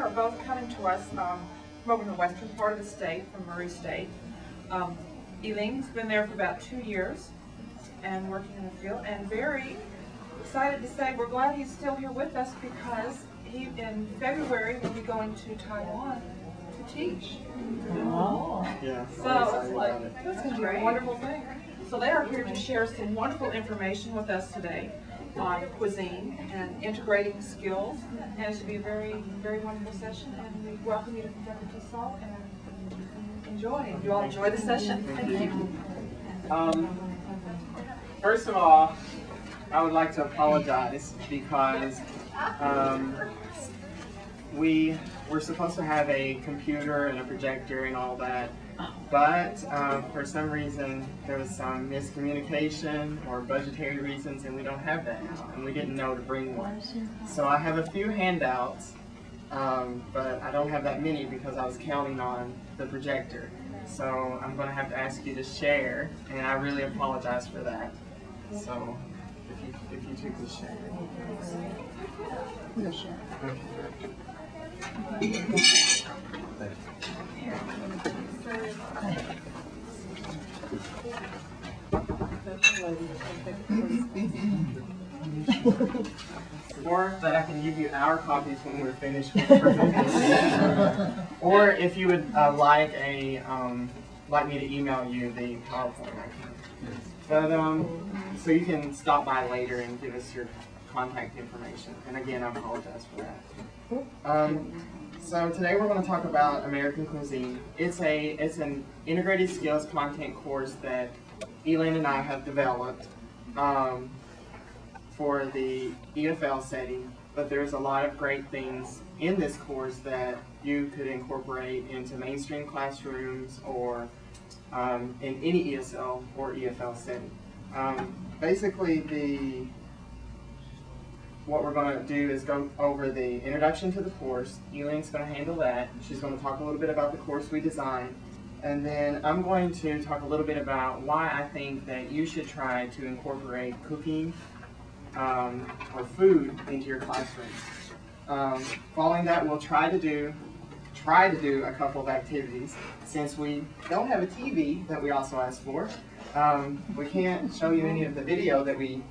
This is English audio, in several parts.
are both coming to us from over in the western part of the state, from Murray State. Elaine's been there for about 2 years and working in the field, and very excited to say we're glad he's still here with us because he, in February, will be going to Taiwan to teach. Oh. Yeah. So it's going to be a wonderful thing. So they are here to share some wonderful information with us today on cuisine and integrating skills, and it should be a very, very wonderful session. And we welcome you to Kentucky TESOL and enjoy. You all enjoy the session. Thank you. First of all, I would like to apologize because we were supposed to have a computer and a projector and all that, but for some reason there was some miscommunication or budgetary reasons, and we don't have that now, and we didn't know to bring one. So I have a few handouts, but I don't have that many because I was counting on the projector. So I'm going to have to ask you to share, and I really apologize for that. So if you two could share. We'll share. Or that I can give you our copies when we're finished with the presentation. Or if you would like me to email you the PowerPoint, I can. But so you can stop by later and give us your contact information. And again, I apologize for that. So today we're going to talk about American cuisine. It's an integrated skills content course that Elaine and I have developed for the EFL setting, but there's a lot of great things in this course that you could incorporate into mainstream classrooms or in any ESL or EFL setting. Basically, what we're going to do is go over the introduction to the course. Elaine's going to handle that. She's going to talk a little bit about the course we designed. And then I'm going to talk a little bit about why I think that you should try to incorporate cooking or food into your classroom. Following that, we'll try to do a couple of activities. Since we don't have a TV that we also asked for, we can't show you any of the video that we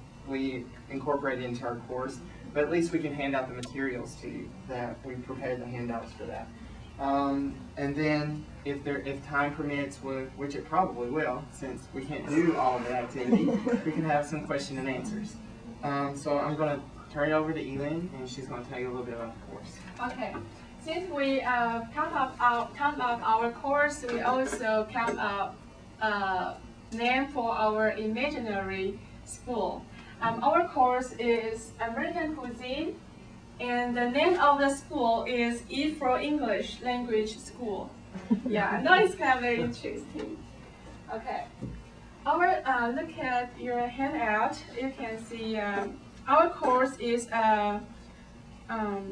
incorporated into our course, but at least we can hand out the materials to you that we prepared the handouts for that. And then if time permits, which it probably will, since we can't do all of the activity, we can have some question and answers. So I'm going to turn it over to Elaine, and she's going to tell you a little bit about the course. Okay. Since we count up our course, we also count up name for our imaginary school. Our course is American Cuisine, and the name of the school is E for English Language School. Yeah, I know it's kind of very interesting. Okay. Look at your handout. You can see our course is a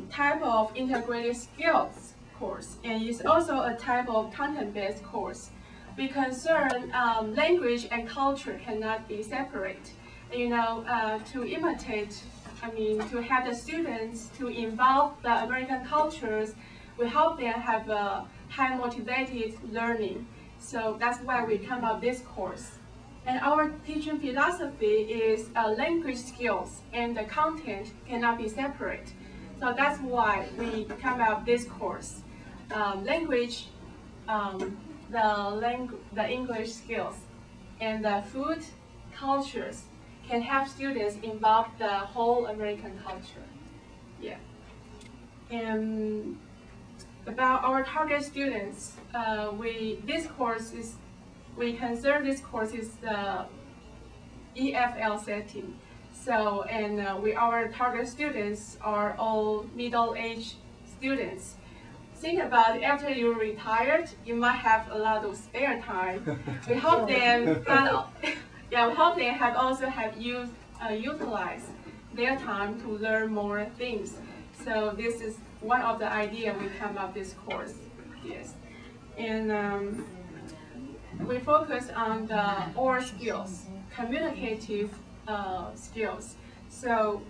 type of integrated skills course, and it's also a type of content-based course. We concern language and culture cannot be separate. You know, to imitate, to have the students to involve the American cultures, we help them have a high motivated learning. So that's why we come up this course. And our teaching philosophy is language skills and the content cannot be separate. So that's why we come up this course. Language, the English skills, and the food cultures can help students involve the whole American culture. Yeah. And about our target students, we consider this course is the EFL setting. So, and our target students are all middle-aged students. Think about it, after you're retired, you might have a lot of spare time. We hope them, we hope they have utilized their time to learn more things. So this is one of the ideas we come up this course. Yes, and we focus on the oral skills, communicative skills. So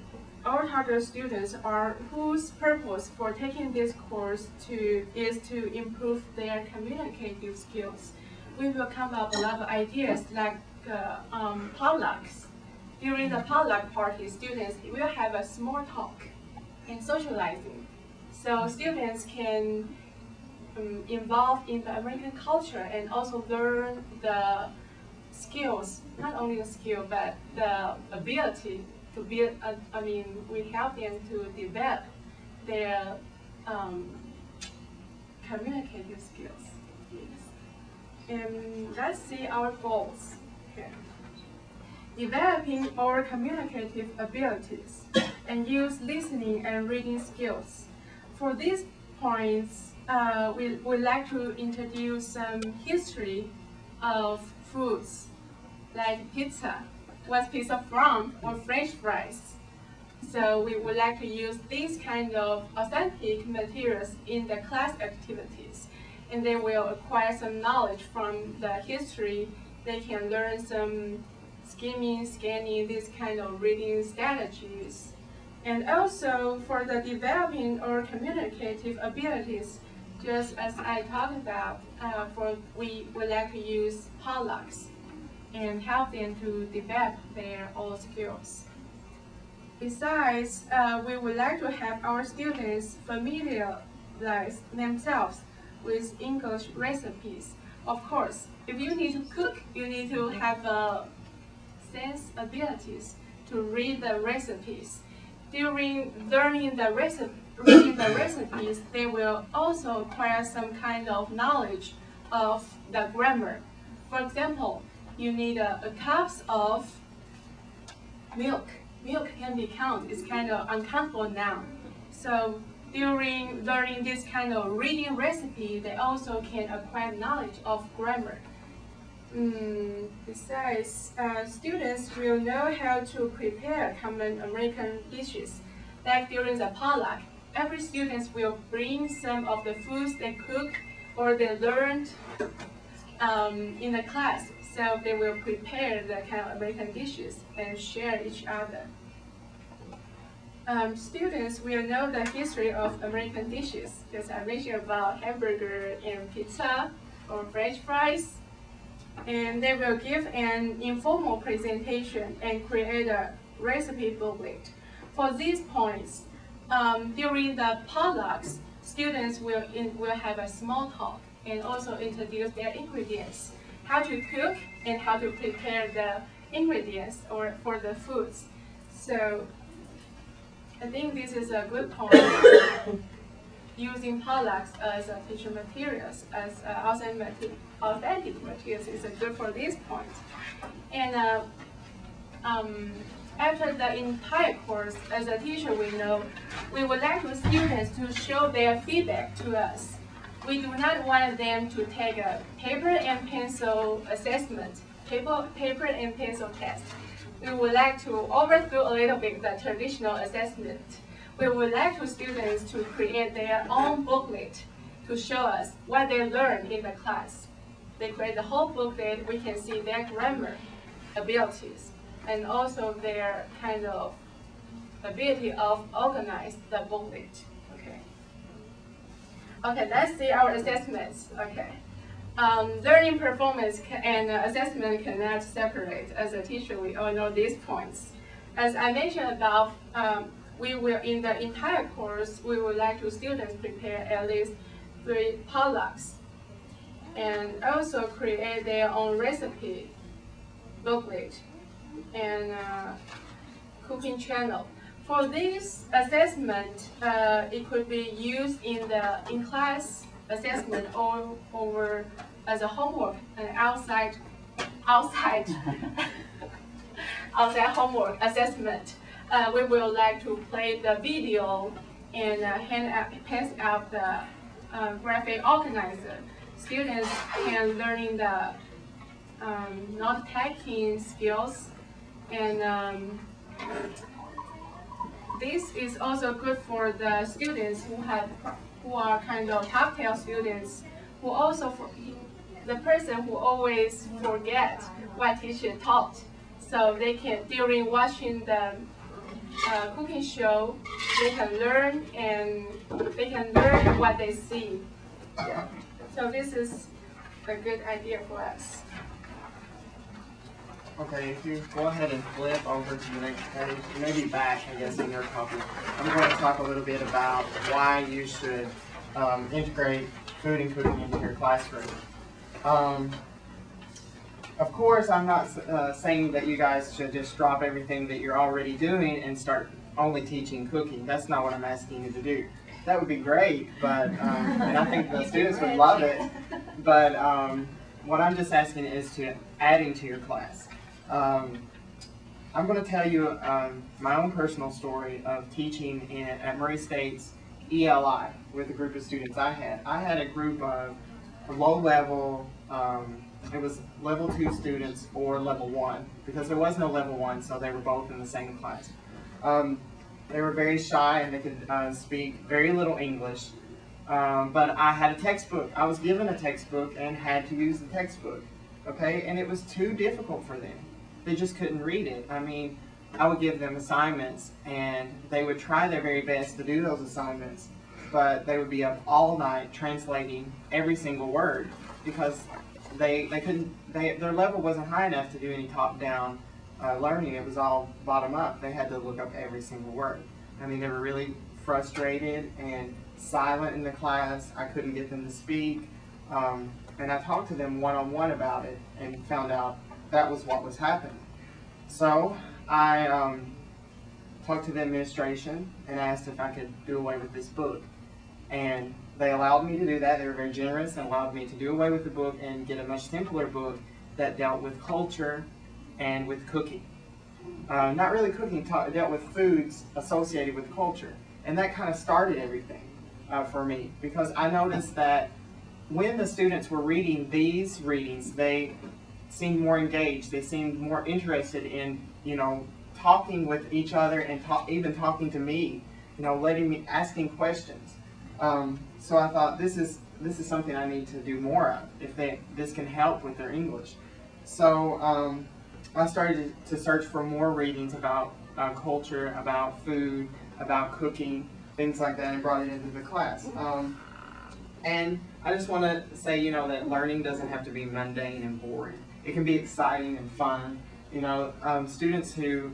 our target students are whose purpose for taking this course is to improve their communicative skills. We will come up with a lot of ideas like potlucks. During the potluck party, students will have a small talk and socializing. So students can involve in the American culture and also learn the skills, not only the skill, but the ability to build, we help them to develop their communicative skills. Yes. And let's see our goals. Okay. Developing our communicative abilities and use listening and reading skills. For these points, we would like to introduce some history of foods like pizza. What's pizza from? Or French fries. So we would like to use these kind of authentic materials in the class activities. And they will acquire some knowledge from the history. They can learn some skimming, scanning, these kind of reading strategies. And also for the developing our communicative abilities, just as I talked about, we would like to use potlucks and help them to develop their own skills. Besides, we would like to have our students familiarize themselves with English recipes. Of course, if you need to cook, you need to have sense abilities to read the recipes. During learning reading the recipes, they will also acquire some kind of knowledge of the grammar. For example, you need a cups of milk. Milk can be counted. It's kind of uncountable now. So during learning this kind of reading recipe, they also can acquire knowledge of grammar. Besides, students will know how to prepare common American dishes. Like during the potluck, every student will bring some of the foods they cook or they learned in the class. So they will prepare the kind of American dishes and share each other. Students will know the history of American dishes, because I mentioned about hamburger and pizza or French fries. And they will give an informal presentation and create a recipe booklet. For these points, during the potlucks, students will have a small talk and also introduce their ingredients, how to cook and how to prepare the ingredients or for the foods. So I think this is a good point. Using potlucks as teacher materials, as authentic materials is good for this point. And after the entire course, as a teacher, we would like the students to show their feedback to us. We do not want them to take a paper and pencil assessment, paper and pencil test. We would like to overthrow a little bit the traditional assessment. We would like the students to create their own booklet to show us what they learned in the class. They create the whole booklet. We can see their grammar abilities and also their kind of ability of organize the booklet. Okay, let's see our assessments. Okay. Learning performance and assessment cannot separate. As a teacher, we all know these points. As I mentioned above, we will, in the entire course, we would like to students prepare at least 3 potlucks and also create their own recipe booklet and cooking channel. For this assessment, it could be used in class assessment or over as a homework and outside homework assessment. We will like to play the video and pass out the graphic organizer. Students can learn the note-taking skills, and this is also good for the students who are kind of top-tail students, who also the person who always forget what teacher taught. So they can, during watching the cooking show, they can learn and they can learn what they see. Yeah. So this is a good idea for us. Okay, if you go ahead and flip over to the next page, you may be back, I guess, in your copy. I'm going to talk a little bit about why you should integrate food and cooking into your classroom. Of course, I'm not saying that you guys should just drop everything that you're already doing and start only teaching cooking. That's not what I'm asking you to do. That would be great, but and I think the students would love it. But what I'm just asking is to adding to your class. I'm going to tell you my own personal story of teaching at Murray State's ELI with a group of students I had. I had a group of low level, it was level 2 students or level 1, because there was no level 1, so they were both in the same class. They were very shy and they could speak very little English, but I had a textbook. I was given a textbook and had to use the textbook, okay? And it was too difficult for them. They just couldn't read it. I mean, I would give them assignments and they would try their very best to do those assignments, but they would be up all night translating every single word because they couldn't, their level wasn't high enough to do any top-down learning. It was all bottom-up. They had to look up every single word. I mean, they were really frustrated and silent in the class. I couldn't get them to speak. And I talked to them one-on-one about it and found out that was what was happening. So I talked to the administration and asked if I could do away with this book. And they allowed me to do that. They were very generous and allowed me to do away with the book and get a much simpler book that dealt with culture and with cooking. Not really cooking, dealt with foods associated with culture. And that kind of started everything for me, because I noticed that when the students were reading these readings, they seemed more engaged. They seemed more interested in, you know, talking with each other and even talking to me, you know, asking questions. So I thought this is something I need to do more of if this can help with their English. So I started to search for more readings about culture, about food, about cooking, things like that, and brought it into the class. And I just want to say, you know, that learning doesn't have to be mundane and boring. It can be exciting and fun. You know, students who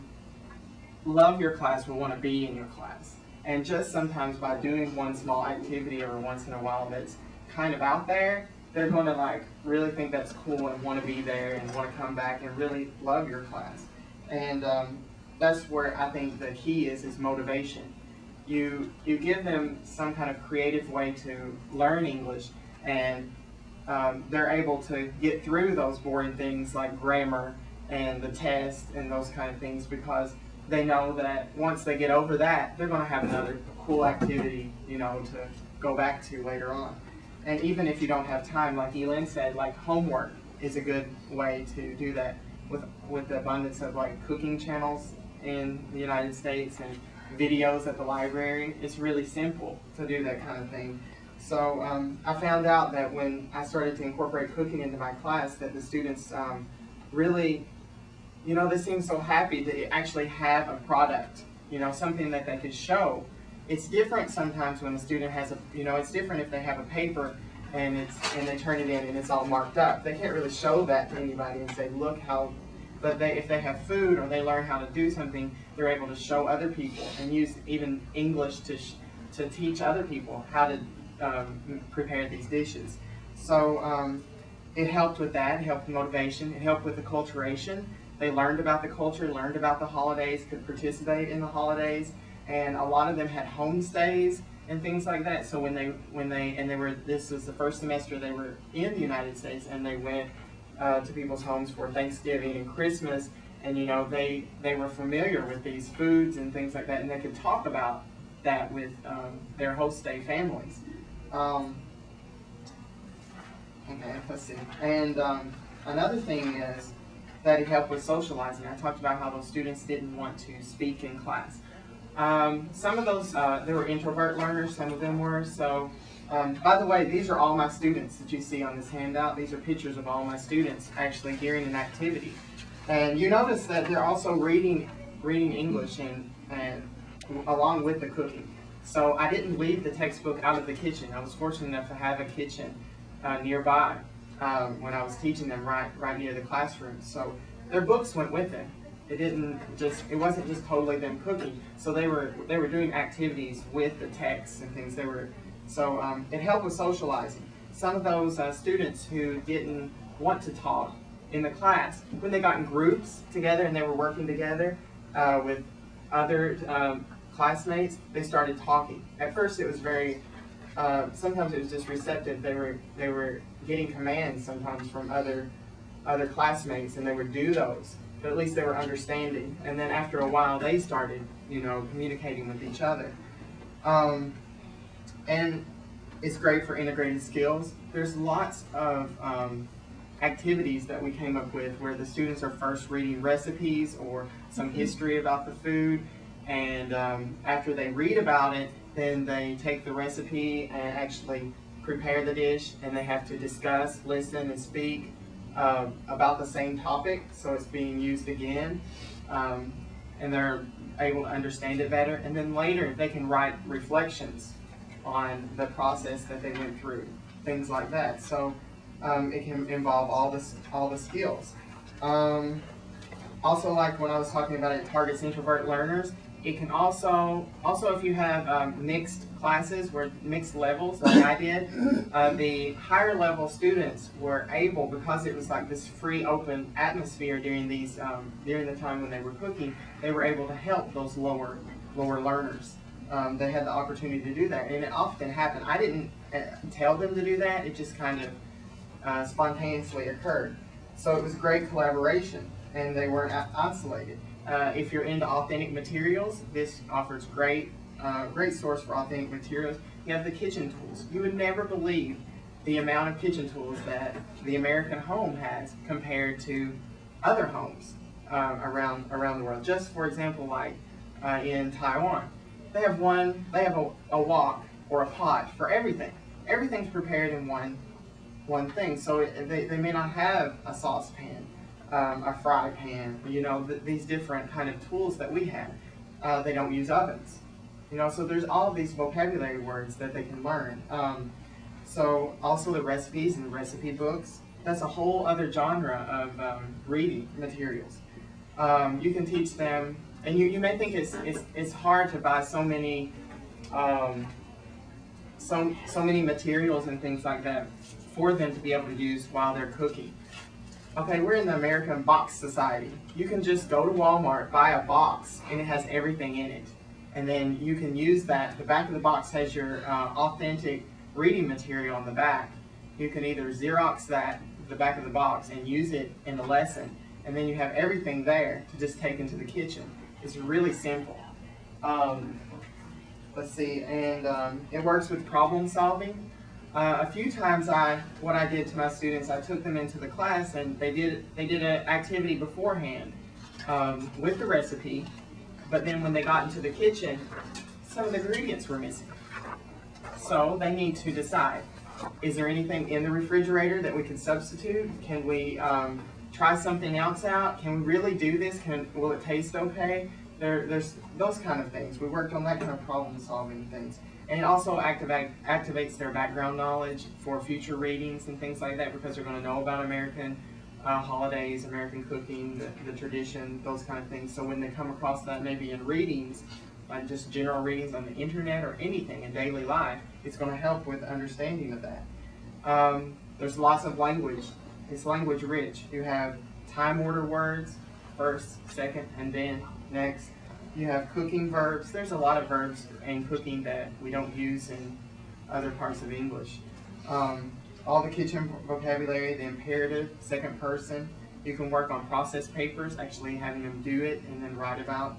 love your class will want to be in your class. And just sometimes by doing one small activity every once in a while that's kind of out there, they're going to like really think that's cool and want to be there and want to come back and really love your class. And that's where I think the key is motivation. You give them some kind of creative way to learn English, and they're able to get through those boring things like grammar and the test and those kind of things, because they know that once they get over that, they're going to have another cool activity, you know, to go back to later on. And even if you don't have time, like Elin said, like homework is a good way to do that. With the abundance of like cooking channels in the United States and videos at the library, it's really simple to do that kind of thing. So I found out that when I started to incorporate cooking into my class, that the students really, you know, they seem so happy to actually have a product, you know, something that they could show. It's different sometimes when the student has it's different if they have a paper and they turn it in and it's all marked up. They can't really show that to anybody and say, look how, but if they have food or they learn how to do something, they're able to show other people and use even English to teach other people how to prepare these dishes. So it helped with that, it helped with motivation, it helped with acculturation. They learned about the culture, learned about the holidays, could participate in the holidays, and a lot of them had homestays and things like that. So this was the first semester they were in the United States, and they went to people's homes for Thanksgiving and Christmas, and you know they were familiar with these foods and things like that, and they could talk about that with their host stay families. Okay, let's see. And another thing is that it helped with socializing. I talked about how those students didn't want to speak in class. Some of those, they were introvert learners, some of them were. So, by the way, these are all my students that you see on this handout. These are pictures of all my students actually during an activity. And you notice that they're also reading reading English and along with the cooking. So I didn't leave the textbook out of the kitchen. I was fortunate enough to have a kitchen nearby when I was teaching them right near the classroom. So their books went with them. It wasn't just totally them cooking. So they were doing activities with the texts and things. It helped with socializing. Some of those students who didn't want to talk in the class, when they got in groups together and they were working together with other classmates, they started talking. At first it was very, sometimes it was just receptive. They were getting commands sometimes from other classmates, and they would do those. But at least they were understanding. And then after a while they started, communicating with each other. And it's great for integrated skills. There's lots of activities that we came up with where the students are first reading recipes or some history about the food, and after they read about it, then they take the recipe and actually prepare the dish, and they have to discuss, listen, and speak about the same topic, so it's being used again, and they're able to understand it better. And then later they can write reflections on the process that they went through, things like that. So it can involve all the skills. Also, like when I was talking about it targets introvert learners, it can also if you have mixed classes, where mixed levels like I did, the higher level students were able, because it was like this free open atmosphere during these during the time when they were cooking, they were able to help those lower learners. They had the opportunity to do that, and it often happened. I didn't tell them to do that, it just kind of spontaneously occurred. So it was great collaboration, and they weren't isolated. If you're into authentic materials, this offers great source for authentic materials. You have the kitchen tools. You would never believe the amount of kitchen tools that the American home has compared to other homes around the world. Just for example, like in Taiwan, they have a wok or a pot for everything. Everything's prepared in one thing. So they may not have a saucepan, a fry pan, these different kind of tools that we have. They don't use ovens, so there's all these vocabulary words that they can learn. So also the recipes and recipe books, that's a whole other genre of reading materials. You can teach them, and you may think it's hard to buy so many materials and things like that for them to be able to use while they're cooking. Okay, we're in the American Box Society. You can just go to Walmart, buy a box, and it has everything in it. And then you can use that. The back of the box has your authentic reading material on the back. You can either Xerox the back of the box, and use it in the lesson. And then you have everything there to just take into the kitchen. It's really simple. Let's see, and it works with problem solving. A few times what I did to my students, I took them into the class and they did an activity beforehand with the recipe, but then when they got into the kitchen, some of the ingredients were missing. So they need to decide, is there anything in the refrigerator that we can substitute? Can we try something else out? Can we really do this? Will it taste okay? There's those kind of things. We worked on that kind of problem solving things. And it also activates their background knowledge for future readings and things like that, because they're going to know about American holidays, American cooking, the tradition, those kind of things. So when they come across that maybe in readings, like just general readings on the internet or anything in daily life, it's going to help with understanding of that. There's lots of language. It's language rich. You have time order words, first, second, and then, next. You have cooking verbs. There's a lot of verbs in cooking that we don't use in other parts of English. All the kitchen vocabulary, the imperative, second person. You can work on process papers, actually having them do it and then write about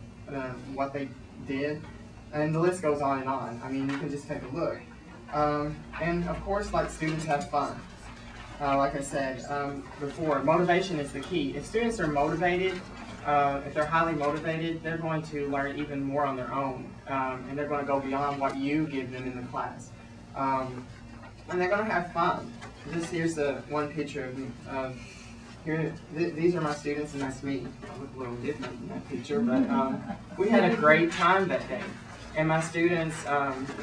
what they did. And the list goes on and on. I mean, you can just take a look. And of course, like, students have fun. Like I said before, motivation is the key. If students are motivated, if they're highly motivated, they're going to learn even more on their own, and they're going to go beyond what you give them in the class. And they're going to have fun. Here's one picture of here, these are my students, and that's me. I look a little different in that picture, but we had a great time that day. And my students,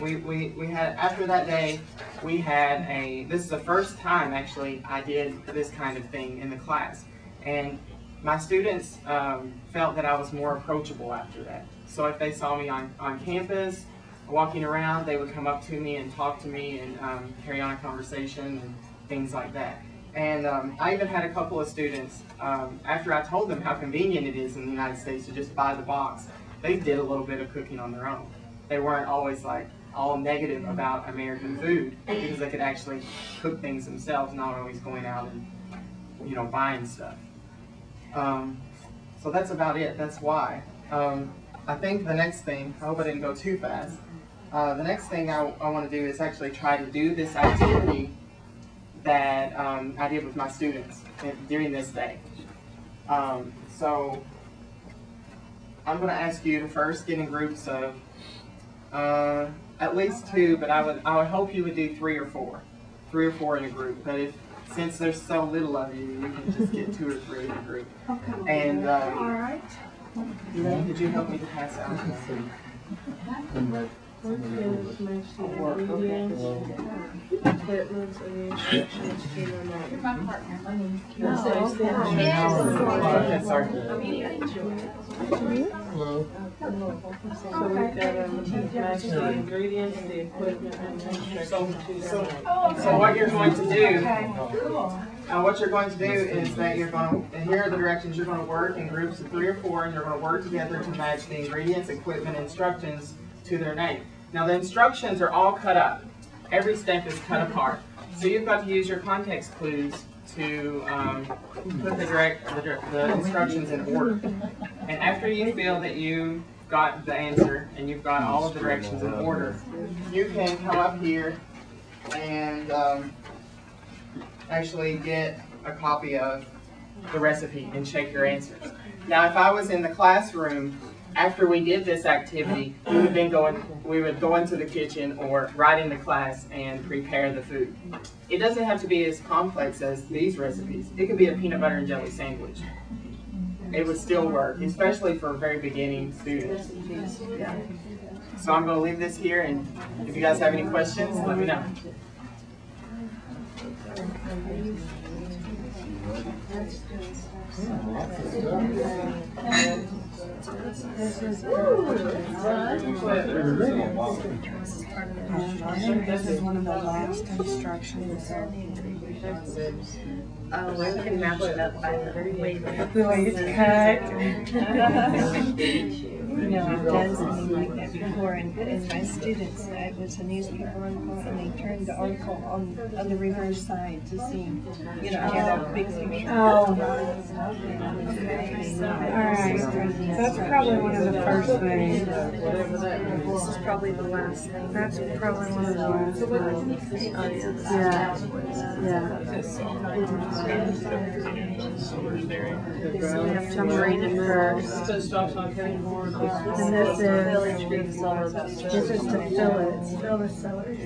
we had, after that day, we had this is the first time actually I did this kind of thing in the class. And my students felt that I was more approachable after that. So if they saw me on campus, walking around, they would come up to me and talk to me and carry on a conversation and things like that. And I even had a couple of students, after I told them how convenient it is in the United States to just buy the box, they did a little bit of cooking on their own. They weren't always like all negative about American food, because they could actually cook things themselves, not always going out and, you know, buying stuff. So that's about it. That's why. I think the next thing, I hope I didn't go too fast. The next thing I want to do is actually try to do this activity that I did with my students during this day. So I'm going to ask you to first get in groups of at least 2, but I would hope you would do 3 or 4. 3 or 4 in a group. But since there's so little of you, you can just get 2 or 3 in a group. Okay. And all right. Could you help me to pass out? So we've got match the ingredients, the equipment, and the instructions. So what you're going to do, is that you're going to, here are the directions. You're going to work in groups of 3 or 4, and you're going to work together to match the ingredients, equipment, instructions to their name. Now the instructions are all cut up. Every step is cut apart. So you've got to use your context clues to put the instructions in order. And after you feel that you've got the answer and you've got all of the directions in order, you can come up here and actually get a copy of the recipe and check your answers. Now if I was in the classroom, after we did this activity, we would go into the kitchen or right into class and prepare the food. It doesn't have to be as complex as these recipes. It could be a peanut butter and jelly sandwich. It would still work, especially for very beginning students. Yeah. So I'm going to leave this here, and if you guys have any questions, let me know. This is one of the last instructions. Oh, I can match it up by the way it's cut. You know, I've done something like that before, and my students, it was a newspaper article, and they turned the article on the reverse side to see, you know, get a big picture. Oh. Alright, that's probably one of the first things. This is probably the last thing. That's probably one of the last things. We have to read it first. And this is to fill it. Fill the celery.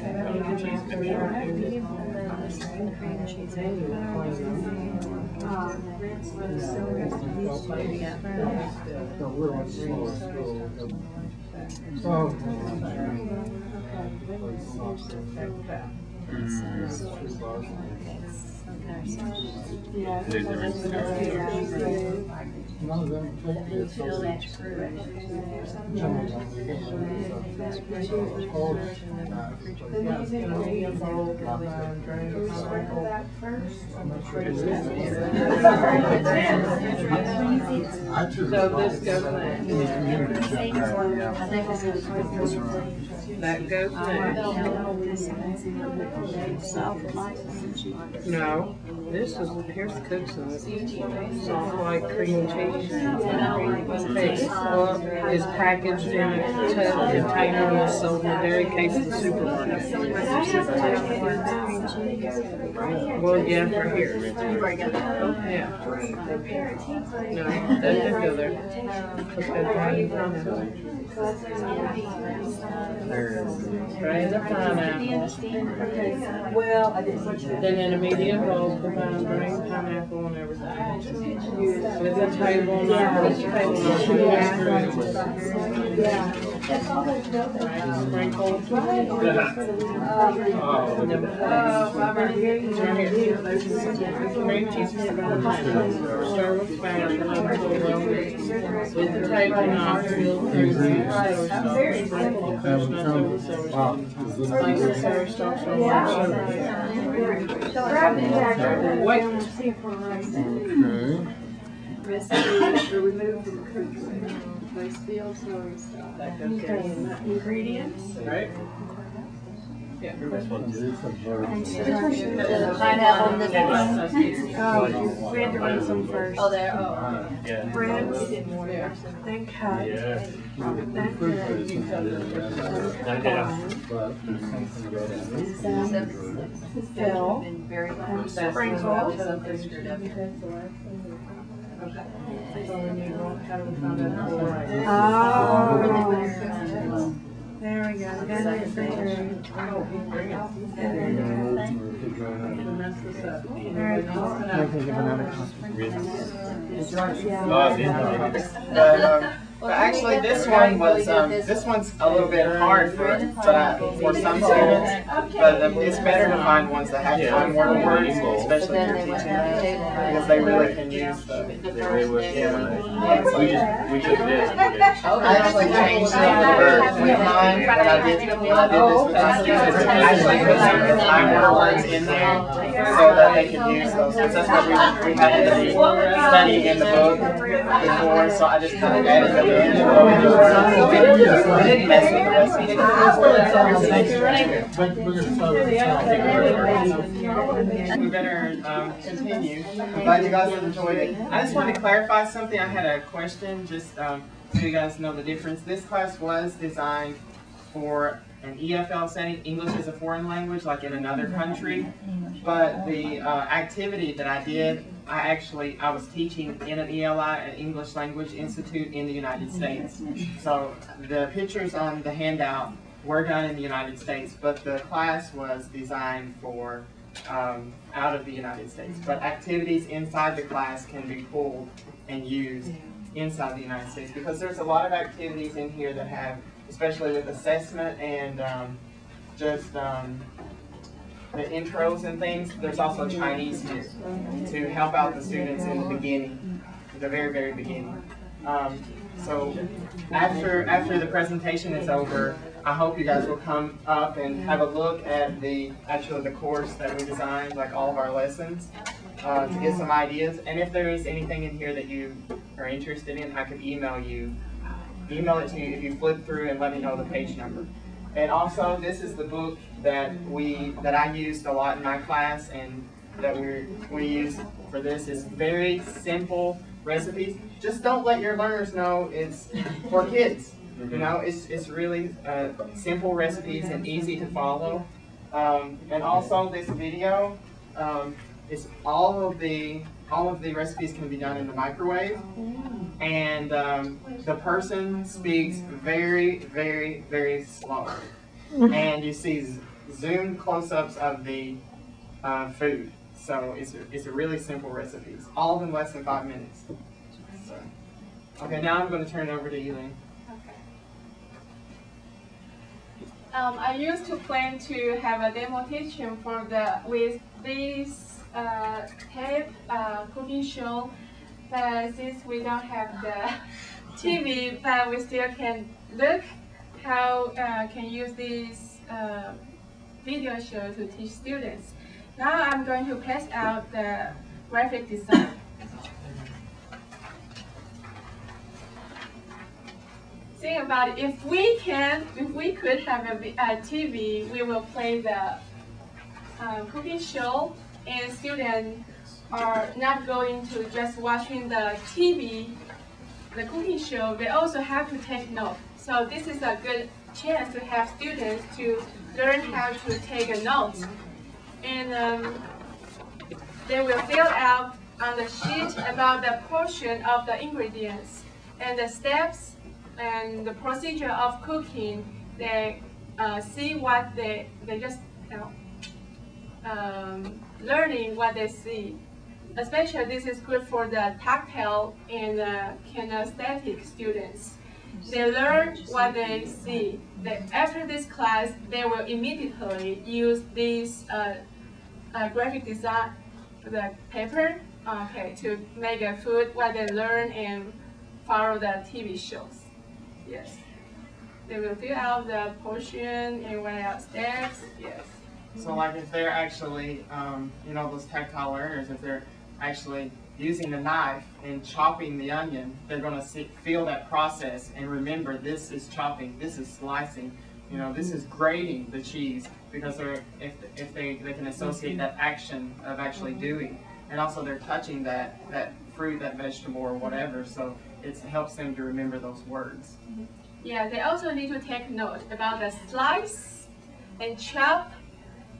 So this goes that goes No, this is, here's the cook sauce. Soft white cream cheese. Paste is packaged in a tub container and is sold in a dairy case of the supermarket. Well, yeah, right here. Yeah. No, that didn't go there. Right, the pineapple. Well, Then in a medium bowl, combine green pineapple and everything. With a table knife, sprinkle. Cream cheese, stir with spatula until well mixed. With the table knife, fill through the sprinkle the crushed nuts over the celery. Place the celery stalks over the celery. Wait. recipe remove from cooked. Place field celery stalk. Ingredients. Right? Yeah. Pineapple and this one. We had to run some first. Oh, there. Oh. Bread. Then cut. Then fill. And sprinkle. Oh. There we go. Then it's the But actually, this one was this one's a little bit hard for some students. But it's better to find ones that have time words, especially if you're teaching them, because they really can use the. We just did. I actually changed the words with mine when I did this with my students. I actually put some time words in there so that they could use those. Because that's what we had to study in the book before, so I just kind of added them in. We didn't mess with the recipe. We better continue. I'm glad you guys enjoyed it. I just wanted to clarify something. I had a question, just so you guys know the difference. This class was designed for an EFL setting, English as a foreign language, like in another country. But the activity that I did, I was teaching in an ELI, an English Language Institute in the United States. So the pictures on the handout were done in the United States, but the class was designed for out of the United States. But activities inside the class can be pulled and used inside the United States, because there's a lot of activities in here that have, especially with assessment and the intros and things. There's also Chinese here to help out the students in the beginning, the very, very beginning. So after the presentation is over, I hope you guys will come up and have a look at the course that we designed, like all of our lessons, to get some ideas. And if there is anything in here that you are interested in, I could email it to you if you flip through and let me know the page number. And also, this is the book that I used a lot in my class, and that we use for this. Is very simple recipes. Just don't let your learners know it's for kids. You know, it's really simple recipes and easy to follow. And also, this video is all of the recipes can be done in the microwave. And the person speaks very, very, very slow. And you see zoomed close-ups of the food. So it's a really simple recipes. All of them less than 5 minutes. So, okay, now I'm going to turn it over to Elaine. I used to plan to have a demo teaching with this tape cooking show, but since we don't have the TV, but we still can look how can use this video show to teach students. Now I'm going to pass out the graphic design. Think about it. If we could have a TV, we will play the cooking show, and students are not going to just watching the TV, the cooking show. They also have to take notes. So this is a good chance to have students to learn how to take a note. And they will fill out on the sheet about the portion of the ingredients and the steps and the procedure of cooking. They see what they just learning what they see. Especially this is good for the tactile and kinesthetic students. They learn what they see. After this class, they will immediately use this graphic design, the paper, to make a food what they learn and follow the TV shows. Yes. They will fill out the portion and write out steps. Yes. So like if they're actually, those tactile learners, if they're actually using the knife and chopping the onion, they're going to feel that process and remember this is chopping, this is slicing, this is grating the cheese, because if they can associate that action of actually doing, and also they're touching that fruit, that vegetable or whatever, so it helps them to remember those words. Yeah, they also need to take note about the slice and chop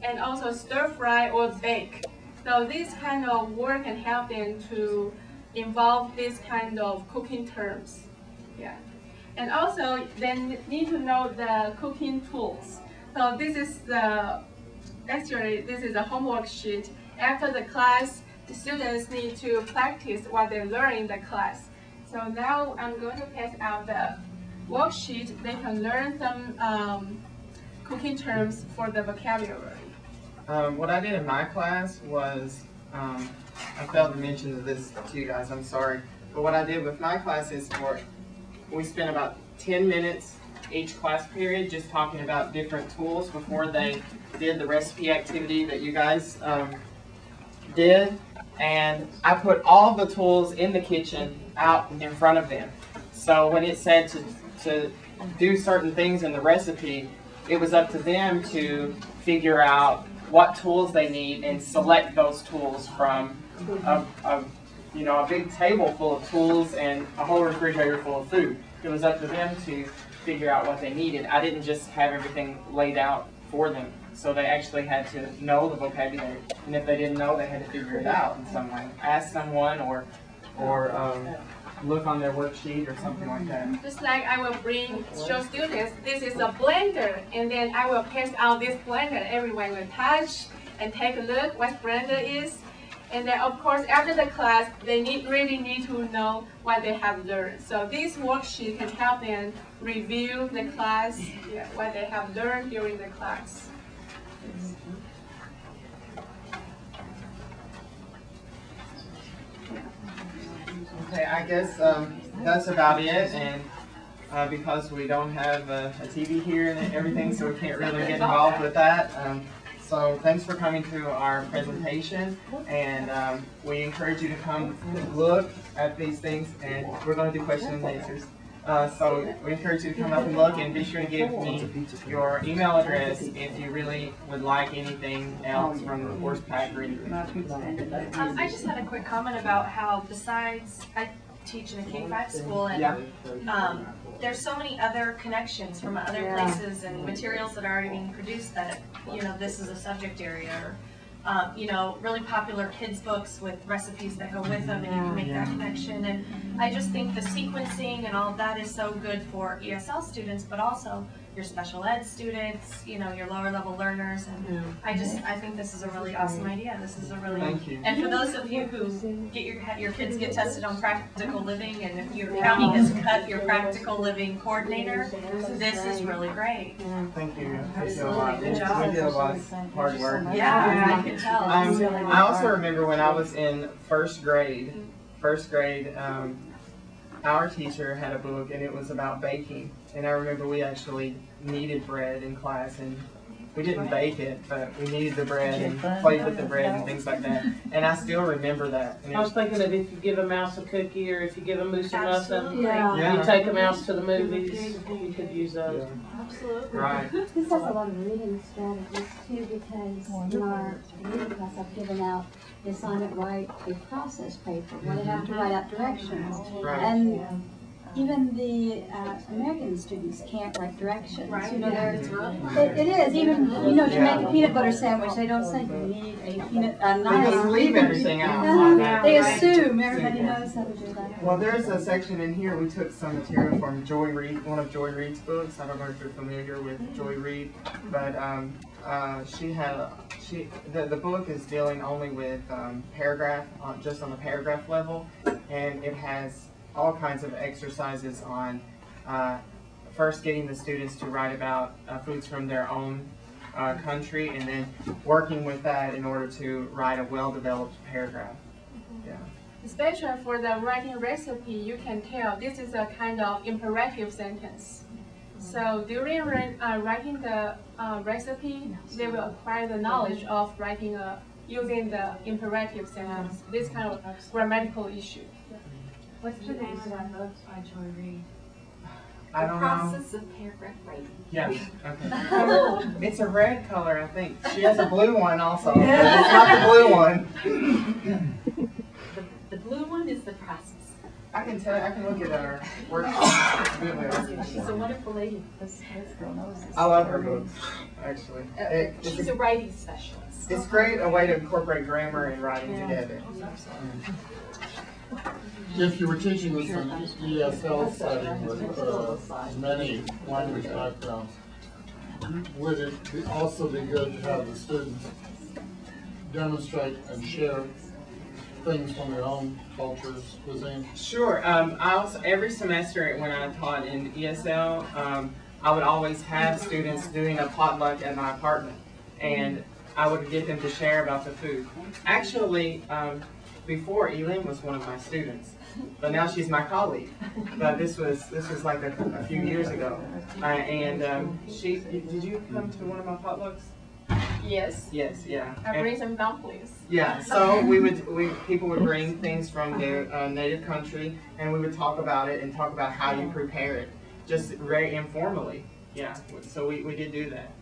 and also stir fry or bake. So this kind of work can help them to involve this kind of cooking terms. Yeah. And also they need to know the cooking tools. So this is the homework sheet. After the class, the students need to practice what they learn in the class. So now I'm going to pass out the worksheet. They can learn some cooking terms for the vocabulary. What I did in my class was, I failed to mention this to you guys, I'm sorry, but what I did with my class is we spent about 10 minutes each class period just talking about different tools before they did the recipe activity that you guys did, and I put all the tools in the kitchen out in front of them. So when it said to do certain things in the recipe, it was up to them to figure out what tools they need and select those tools from a big table full of tools and a whole refrigerator full of food. It was up to them to figure out what they needed. I didn't just have everything laid out for them. So they actually had to know the vocabulary. And if they didn't know, they had to figure it out in some way. Ask someone or look on their worksheet or something like that. Just like I will show students, this is a blender, and then I will pass out this blender. Everyone will touch and take a look what blender is. And then of course after the class, they really need to know what they have learned. So this worksheet can help them review the class, what they have learned during the class. Okay, I guess that's about it, and because we don't have a TV here and everything, so we can't really get involved with that. So thanks for coming to our presentation, and we encourage you to come look at these things, and we're going to do questions and answers. So we encourage you to come up and look, and be sure to give me your email address if you really would like anything else from the course pack or anything. I just had a quick comment about how besides, I teach in a K-5 school, and there's so many other connections from other places and materials that are already being produced that, this is a subject area, or really popular kids books with recipes that go with them, and you can make that connection. And I just think the sequencing and all of that is so good for ESL students, but also your special ed students, your lower level learners, and I think this is a really awesome idea. This is a really, Thank you. and for those of you who get your kids get tested on practical living, and if your county has cut your practical living coordinator, this is really great. Thank you. Absolutely. Good job. We did a lot of hard work. Yeah, I can tell. I also remember when I was in first grade, our teacher had a book, and it was about baking. And I remember we actually kneaded bread in class, and we didn't bake it, but we kneaded the bread and played with the bread and things like that. And I still remember that. And I was thinking that if you give a mouse a cookie, or if you give a moose a muffin, Yeah. you take a mouse to the movies, you could use those. Absolutely. Right. This has a lot of reading strategies too, because in our reading class I've given out the assignment, write a process paper where they have to write out directions. Right. And even the American students can't write directions. Right. You know, It's really it is. Even, you know, to make a peanut butter sandwich, they don't say you need a peanut, They just leave everything out. They Right. assume everybody knows how to do that. Well, there's a section in here, we took some material from Joy Reid, one of Joy Reid's books. I don't know if you're familiar with Joy Reid, but the book is dealing only with paragraph, just on the paragraph level, and it has all kinds of exercises on first getting the students to write about foods from their own country, and then working with that in order to write a well-developed paragraph. Yeah. Especially for the writing recipe, you can tell this is a kind of imperative sentence. So during writing the recipe, they will acquire the knowledge of writing using the imperative sentence. This kind of grammatical issue. What's the name of that book by Joy Reid? I don't know. Process of Paragraph Writing. Yeah. Okay. It's a red color, I think. She has a blue one also. But it's not the blue one. The blue one is the process. I can tell. I can look at her work. She's a wonderful lady. This girl knows this. I love her books, actually. She's a writing specialist. It's great, a way to incorporate grammar and writing together. If you were teaching this in ESL setting with many language backgrounds, would it also be good to have the students demonstrate and share things from their own cultures, cuisine? Sure. I also, every semester when I taught in ESL, I would always have students doing a potluck at my apartment, and I would get them to share about the food. Actually, before, Eileen was one of my students, but now she's my colleague. But this was like a few years ago, and she did you come to one of my potlucks? Yes. Yes, yeah. I bring some dumplings. Yeah, so people would bring things from their native country, and we would talk about it and talk about how you prepare it, just very informally. Yeah, so we did do that,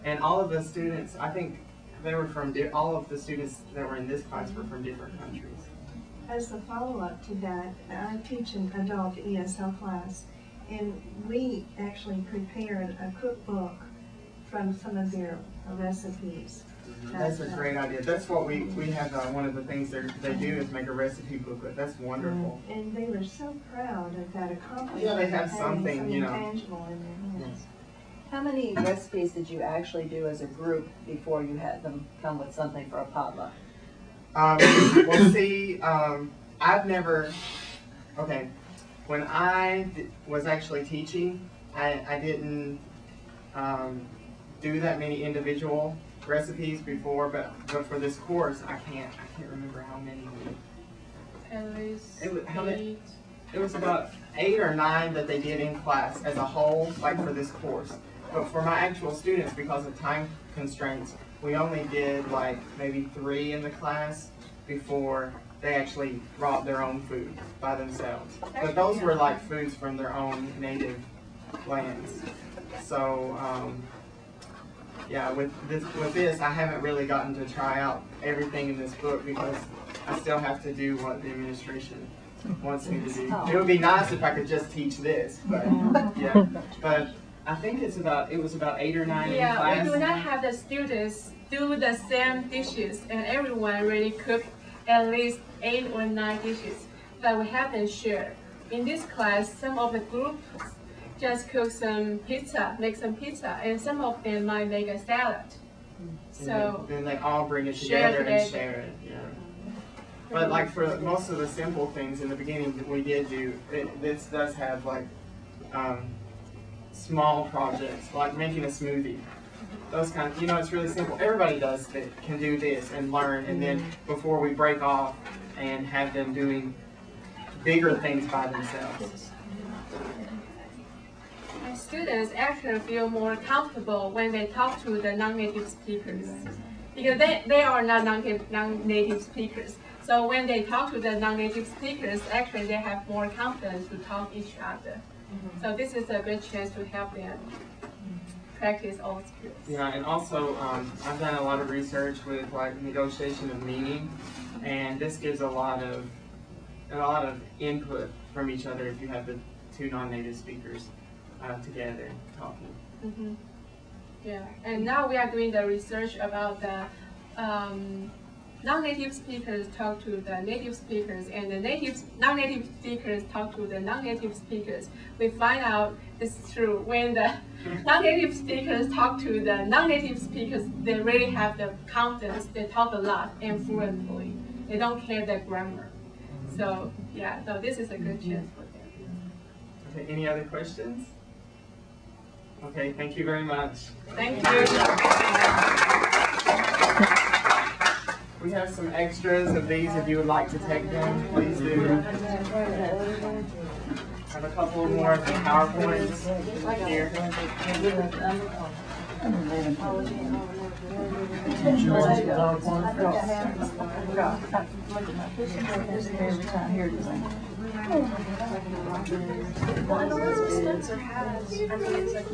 and all of the students, I think they were from all of the students that were in this class were from different countries. As a follow-up to that, I teach an adult ESL class, and we actually prepared a cookbook from some of their recipes. That's a great idea. That's what we have. One of the things they do is make a recipe booklet. That's wonderful. And they were so proud of that accomplishment. Yeah, they have something, you know. tangible in their hands. How many recipes did you actually do as a group before you had them come with something for a potluck? Well, see, I've never. Okay, when I was actually teaching, I didn't do that many individual recipes before, but for this course, I can't remember how many. At least It was about 8 or 9 that they did in class as a whole, like for this course. But for my actual students, because of time constraints, we only did like maybe 3 in the class before they actually brought their own food by themselves. But those were like foods from their own native lands. So yeah, with this, I haven't really gotten to try out everything in this book because I still have to do what the administration wants me to do. It would be nice if I could just teach this, but yeah. But I think it was about 8 or 9 in class. Yeah, we do not have the students do the same dishes, and everyone really cook at least 8 or 9 dishes, but we have them share. In this class, some of the groups just cook some pizza, make some pizza, and some of them might make a salad. So then they all bring it together and share it. Yeah. But like for most of the simple things in the beginning, we did do this does have like small projects like making a smoothie. Those kind of, it's really simple. Everybody can do this and learn, and then before we break off and have them doing bigger things by themselves. and students actually feel more comfortable when they talk to the non-native speakers, because they are not non-native speakers. So when they talk to the non-native speakers, actually they have more confidence to talk each other. So this is a good chance to help them practice all skills. Yeah, and also I've done a lot of research with like negotiation of meaning, and this gives a lot of input from each other if you have the two non-native speakers together talking. Mm-hmm. Yeah, and now we are doing the research about the non-native speakers talk to the native speakers, and the non-native speakers talk to the non-native speakers. We find out this is true. When the non-native speakers talk to the non-native speakers, they really have the confidence. They talk a lot and fluently. They don't care the grammar. So yeah, so this is a good chance for them. Okay, any other questions? Okay, thank you very much. Thank you. We have some extras of these if you would like to take them, please do. Have a couple more of the PowerPoints here. Spencer has, I mean, it's like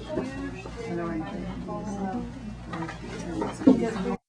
huge.